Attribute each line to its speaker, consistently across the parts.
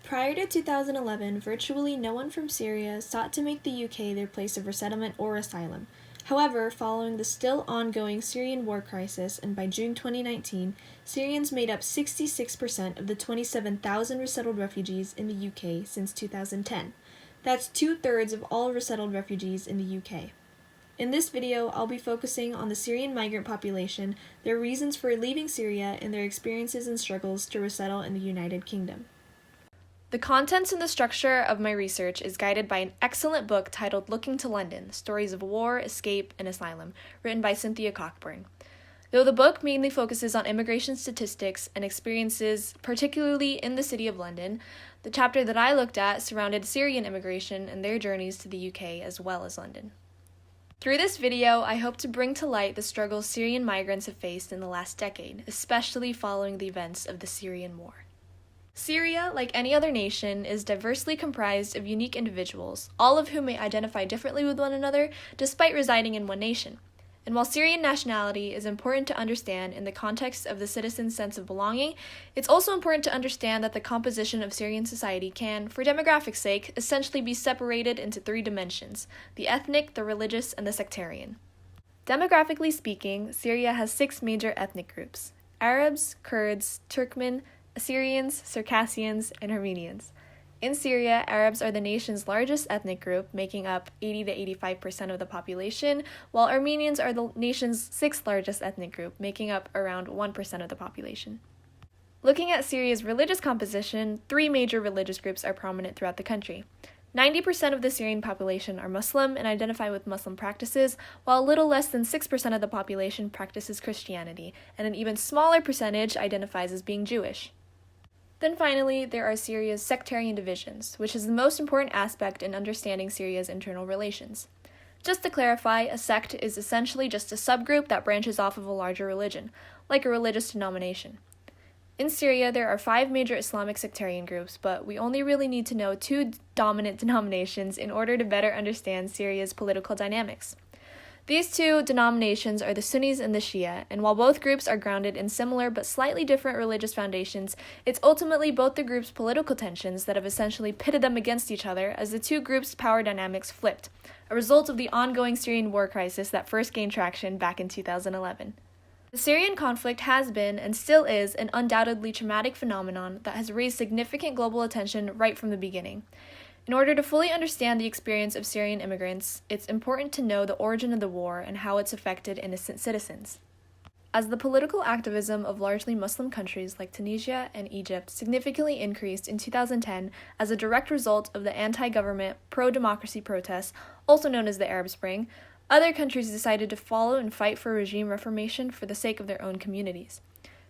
Speaker 1: Prior to 2011, virtually no one from Syria sought to make the UK their place of resettlement or asylum. However, following the still ongoing Syrian war crisis, and by June 2019, Syrians made up 66% of the 27,000 resettled refugees in the UK since 2010. That's 2/3 of all resettled refugees in the UK. In this video, I'll be focusing on the Syrian migrant population, their reasons for leaving Syria, and their experiences and struggles to resettle in the United Kingdom. The contents and the structure of my research is guided by an excellent book titled Looking to London, Stories of War, Escape, and Asylum, written by Cynthia Cockburn. Though the book mainly focuses on immigration statistics and experiences, particularly in the City of London, the chapter that I looked at surrounded Syrian immigration and their journeys to the UK as well as London. Through this video, I hope to bring to light the struggles Syrian migrants have faced in the last decade, especially following the events of the Syrian War. Syria, like any other nation, is diversely comprised of unique individuals, all of whom may identify differently with one another despite residing in one nation. And while Syrian nationality is important to understand in the context of the citizen's sense of belonging, it's also important to understand that the composition of Syrian society can, for demographics' sake, essentially be separated into three dimensions: the ethnic, the religious, and the sectarian. Demographically speaking, Syria has 6 major ethnic groups: Arabs, Kurds, Turkmen, Assyrians, Circassians, and Armenians. In Syria, Arabs are the nation's largest ethnic group, making up 80 to 85% of the population, while Armenians are the nation's 6th largest ethnic group, making up around 1% of the population. Looking at Syria's religious composition, 3 major religious groups are prominent throughout the country. 90% of the Syrian population are Muslim and identify with Muslim practices, while a little less than 6% of the population practices Christianity, and an even smaller percentage identifies as being Jewish. Then finally, there are Syria's sectarian divisions, which is the most important aspect in understanding Syria's internal relations. Just to clarify, a sect is essentially just a subgroup that branches off of a larger religion, like a religious denomination. In Syria, there are 5 major Islamic sectarian groups, but we only really need to know 2 dominant denominations in order to better understand Syria's political dynamics. These 2 denominations are the Sunnis and the Shia, and while both groups are grounded in similar but slightly different religious foundations, it's ultimately both the groups' political tensions that have essentially pitted them against each other as the 2 groups' power dynamics flipped, a result of the ongoing Syrian war crisis that first gained traction back in 2011. The Syrian conflict has been, and still is, an undoubtedly traumatic phenomenon that has raised significant global attention right from the beginning. In order to fully understand the experience of Syrian immigrants, it's important to know the origin of the war and how it's affected innocent citizens. As the political activism of largely Muslim countries like Tunisia and Egypt significantly increased in 2010 as a direct result of the anti-government, pro-democracy protests, also known as the Arab Spring, other countries decided to follow and fight for regime reformation for the sake of their own communities.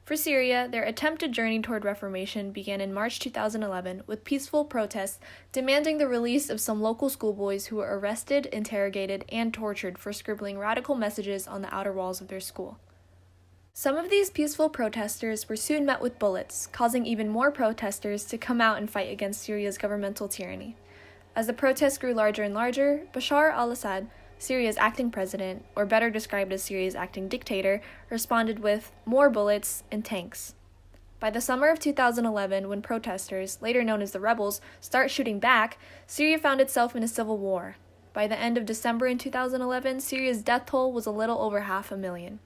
Speaker 1: For Syria, their attempted journey toward reformation began in March 2011 with peaceful protests demanding the release of some local schoolboys who were arrested, interrogated, and tortured for scribbling radical messages on the outer walls of their school. Some of these peaceful protesters were soon met with bullets, causing even more protesters to come out and fight against Syria's governmental tyranny. As the protests grew larger and larger, Bashar al-Assad, Syria's acting president, or better described as Syria's acting dictator, responded with more bullets and tanks. By the summer of 2011, when protesters, later known as the rebels, start shooting back, Syria found itself in a civil war. By the end of December in 2011, Syria's death toll was a little over 500,000.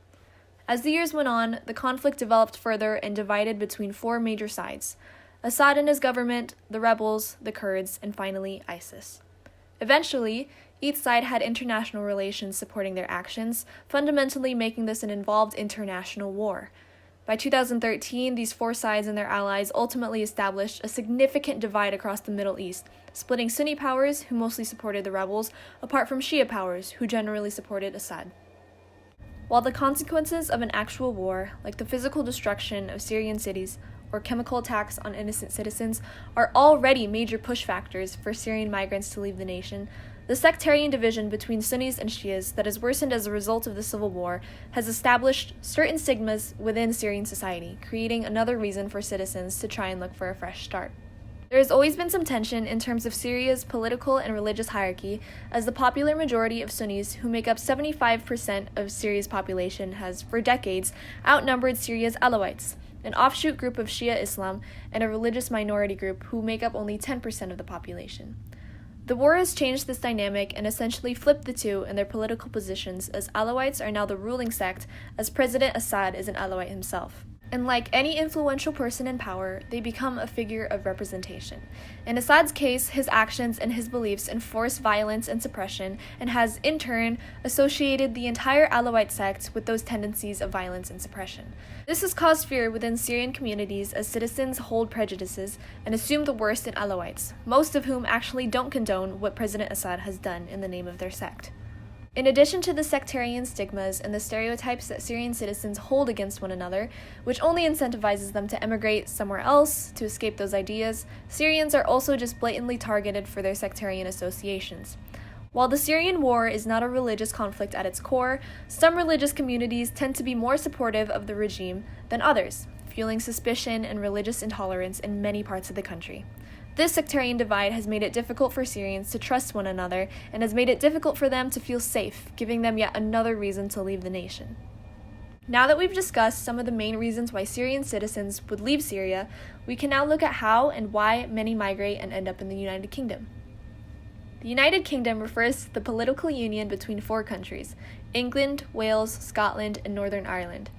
Speaker 1: As the years went on, the conflict developed further and divided between 4 major sides: Assad and his government, the rebels, the Kurds, and finally ISIS. Eventually, each side had international relations supporting their actions, fundamentally making this an involved international war. By 2013, these 4 sides and their allies ultimately established a significant divide across the Middle East, splitting Sunni powers, who mostly supported the rebels, apart from Shia powers, who generally supported Assad. While the consequences of an actual war, like the physical destruction of Syrian cities or chemical attacks on innocent citizens, are already major push factors for Syrian migrants to leave the nation, the sectarian division between Sunnis and Shias that has worsened as a result of the civil war has established certain stigmas within Syrian society, creating another reason for citizens to try and look for a fresh start. There has always been some tension in terms of Syria's political and religious hierarchy, as the popular majority of Sunnis, who make up 75% of Syria's population, has, for decades, outnumbered Syria's Alawites, an offshoot group of Shia Islam, and a religious minority group who make up only 10% of the population. The war has changed this dynamic and essentially flipped the two in their political positions, as Alawites are now the ruling sect, as President Assad is an Alawite himself. And like any influential person in power, they become a figure of representation. In Assad's case, his actions and his beliefs enforce violence and suppression, and has, in turn, associated the entire Alawite sect with those tendencies of violence and suppression. This has caused fear within Syrian communities as citizens hold prejudices and assume the worst in Alawites, most of whom actually don't condone what President Assad has done in the name of their sect. In addition to the sectarian stigmas and the stereotypes that Syrian citizens hold against one another, which only incentivizes them to emigrate somewhere else to escape those ideas, Syrians are also just blatantly targeted for their sectarian associations. While the Syrian war is not a religious conflict at its core, some religious communities tend to be more supportive of the regime than others, fueling suspicion and religious intolerance in many parts of the country. This sectarian divide has made it difficult for Syrians to trust one another and has made it difficult for them to feel safe, giving them yet another reason to leave the nation. Now that we've discussed some of the main reasons why Syrian citizens would leave Syria, we can now look at how and why many migrate and end up in the United Kingdom. The United Kingdom refers to the political union between four countries: England, Wales, Scotland, and Northern Ireland.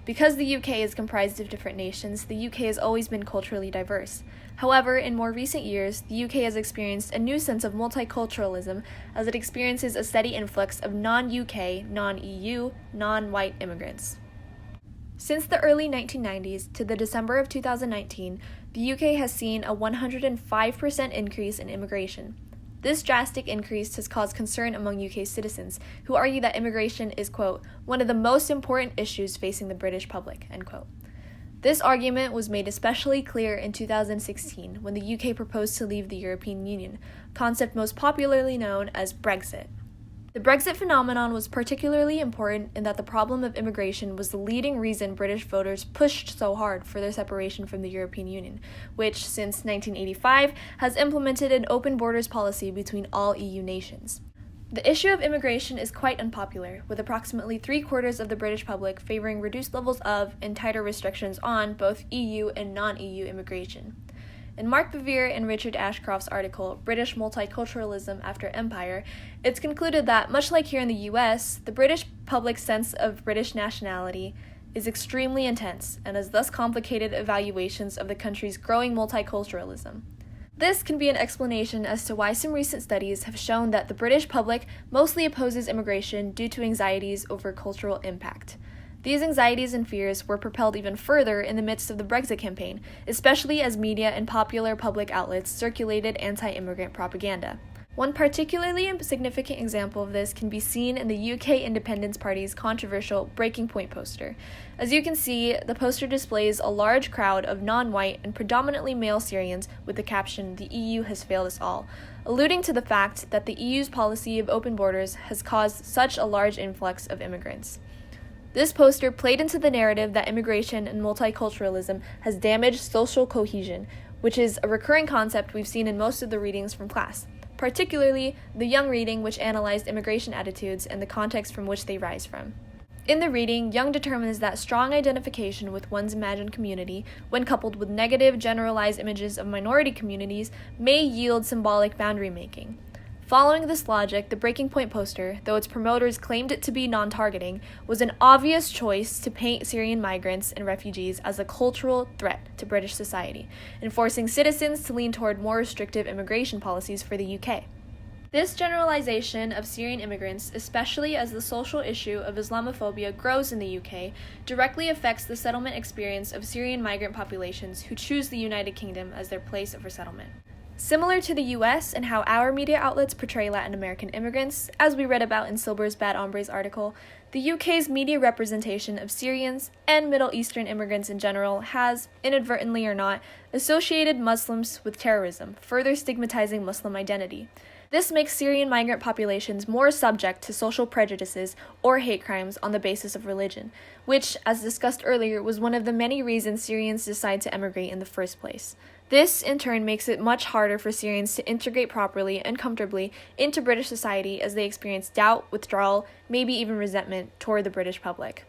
Speaker 1: Because the UK is comprised of different nations, the UK has always been culturally diverse. However, in more recent years, the UK has experienced a new sense of multiculturalism as it experiences a steady influx of non-UK, non-EU, non-white immigrants. Since the early 1990s to the December of 2019, the UK has seen a 105% increase in immigration. This drastic increase has caused concern among UK citizens, who argue that immigration is, quote, one of the most important issues facing the British public, end quote. This argument was made especially clear in 2016 when the UK proposed to leave the European Union, a concept most popularly known as Brexit. The Brexit phenomenon was particularly important in that the problem of immigration was the leading reason British voters pushed so hard for their separation from the European Union, which, since 1985, has implemented an open borders policy between all EU nations. The issue of immigration is quite unpopular, with approximately 3/4 of the British public favoring reduced levels of and tighter restrictions on both EU and non-EU immigration. In Mark Bevere and Richard Ashcroft's article, British Multiculturalism After Empire, it's concluded that, much like here in the US, the British public's sense of British nationality is extremely intense and has thus complicated evaluations of the country's growing multiculturalism. This can be an explanation as to why some recent studies have shown that the British public mostly opposes immigration due to anxieties over cultural impact. These anxieties and fears were propelled even further in the midst of the Brexit campaign, especially as media and popular public outlets circulated anti-immigrant propaganda. One particularly significant example of this can be seen in the UK Independence Party's controversial Breaking Point poster. As you can see, the poster displays a large crowd of non-white and predominantly male Syrians with the caption, "The EU has failed us all," alluding to the fact that the EU's policy of open borders has caused such a large influx of immigrants. This poster played into the narrative that immigration and multiculturalism has damaged social cohesion, which is a recurring concept we've seen in most of the readings from class, particularly the Young reading, which analyzed immigration attitudes and the context from which they rise from. In the reading, Young determines that strong identification with one's imagined community, when coupled with negative generalized images of minority communities, may yield symbolic boundary making. Following this logic, the Breaking Point poster, though its promoters claimed it to be non-targeting, was an obvious choice to paint Syrian migrants and refugees as a cultural threat to British society, and forcing citizens to lean toward more restrictive immigration policies for the UK. This generalization of Syrian immigrants, especially as the social issue of Islamophobia grows in the UK, directly affects the settlement experience of Syrian migrant populations who choose the United Kingdom as their place of resettlement. Similar to the US and how our media outlets portray Latin American immigrants, as we read about in Silber's Bad Hombres article, the UK's media representation of Syrians and Middle Eastern immigrants in general has, inadvertently or not, associated Muslims with terrorism, further stigmatizing Muslim identity. This makes Syrian migrant populations more subject to social prejudices or hate crimes on the basis of religion, which, as discussed earlier, was one of the many reasons Syrians decide to emigrate in the first place. This, in turn, makes it much harder for Syrians to integrate properly and comfortably into British society as they experience doubt, withdrawal, maybe even resentment toward the British public.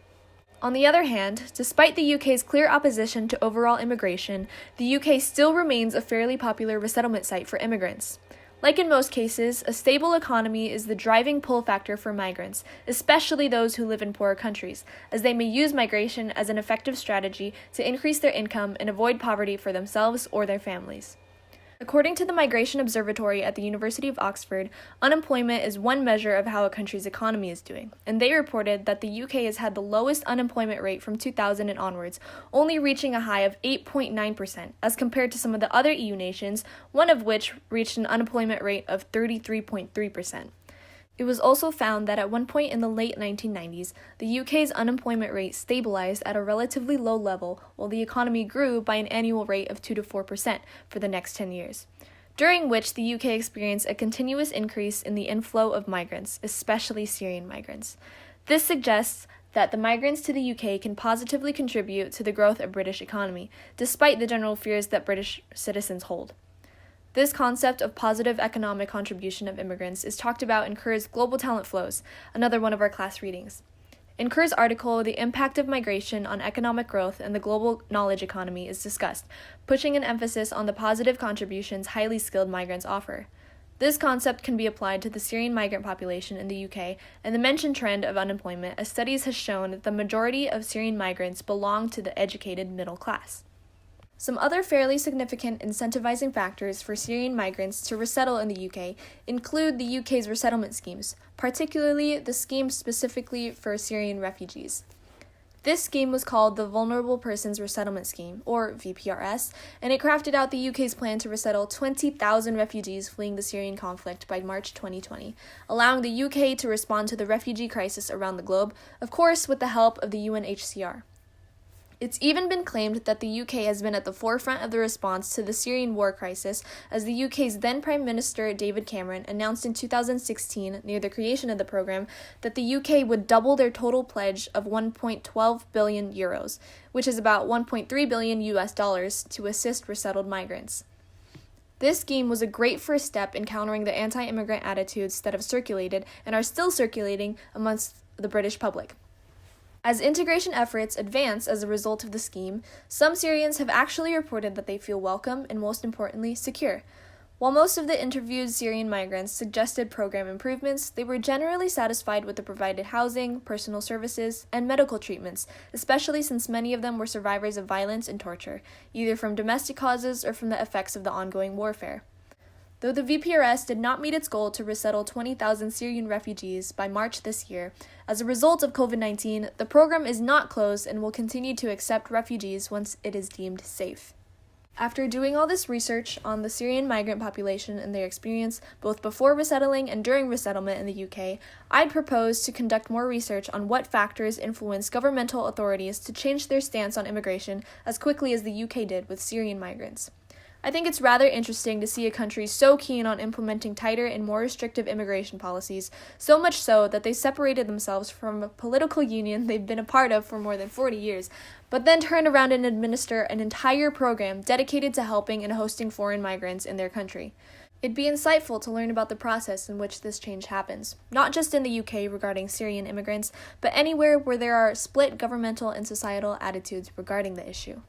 Speaker 1: On the other hand, despite the UK's clear opposition to overall immigration, the UK still remains a fairly popular resettlement site for immigrants. Like in most cases, a stable economy is the driving pull factor for migrants, especially those who live in poorer countries, as they may use migration as an effective strategy to increase their income and avoid poverty for themselves or their families. According to the Migration Observatory at the University of Oxford, unemployment is one measure of how a country's economy is doing, and they reported that the UK has had the lowest unemployment rate from 2000 and onwards, only reaching a high of 8.9%, as compared to some of the other EU nations, one of which reached an unemployment rate of 33.3%. It was also found that at one point in the late 1990s, the UK's unemployment rate stabilized at a relatively low level while the economy grew by an annual rate of 2 to 4% for the next 10 years, during which the UK experienced a continuous increase in the inflow of migrants, especially Syrian migrants. This suggests that the migrants to the UK can positively contribute to the growth of British economy, despite the general fears that British citizens hold. This concept of positive economic contribution of immigrants is talked about in Kerr's Global Talent Flows, another one of our class readings. In Kerr's article, the impact of migration on economic growth and the global knowledge economy is discussed, pushing an emphasis on the positive contributions highly skilled migrants offer. This concept can be applied to the Syrian migrant population in the UK and the mentioned trend of unemployment, as studies have shown that the majority of Syrian migrants belong to the educated middle class. Some other fairly significant incentivizing factors for Syrian migrants to resettle in the UK include the UK's resettlement schemes, particularly the scheme specifically for Syrian refugees. This scheme was called the Vulnerable Persons Resettlement Scheme, or VPRS, and it crafted out the UK's plan to resettle 20,000 refugees fleeing the Syrian conflict by March 2020, allowing the UK to respond to the refugee crisis around the globe, of course with the help of the UNHCR. It's even been claimed that the UK has been at the forefront of the response to the Syrian war crisis, as the UK's then Prime Minister David Cameron announced in 2016, near the creation of the program, that the UK would double their total pledge of 1.12 billion euros, which is about 1.3 billion US dollars, to assist resettled migrants. This scheme was a great first step in countering the anti-immigrant attitudes that have circulated and are still circulating amongst the British public. As integration efforts advance as a result of the scheme, some Syrians have actually reported that they feel welcome and, most importantly, secure. While most of the interviewed Syrian migrants suggested program improvements, they were generally satisfied with the provided housing, personal services, and medical treatments, especially since many of them were survivors of violence and torture, either from domestic causes or from the effects of the ongoing warfare. Though the VPRS did not meet its goal to resettle 20,000 Syrian refugees by March this year, as a result of COVID-19, the program is not closed and will continue to accept refugees once it is deemed safe. After doing all this research on the Syrian migrant population and their experience both before resettling and during resettlement in the UK, I'd propose to conduct more research on what factors influence governmental authorities to change their stance on immigration as quickly as the UK did with Syrian migrants. I think it's rather interesting to see a country so keen on implementing tighter and more restrictive immigration policies, so much so that they separated themselves from a political union they've been a part of for more than 40 years, but then turn around and administer an entire program dedicated to helping and hosting foreign migrants in their country. It'd be insightful to learn about the process in which this change happens, not just in the UK regarding Syrian immigrants, but anywhere where there are split governmental and societal attitudes regarding the issue.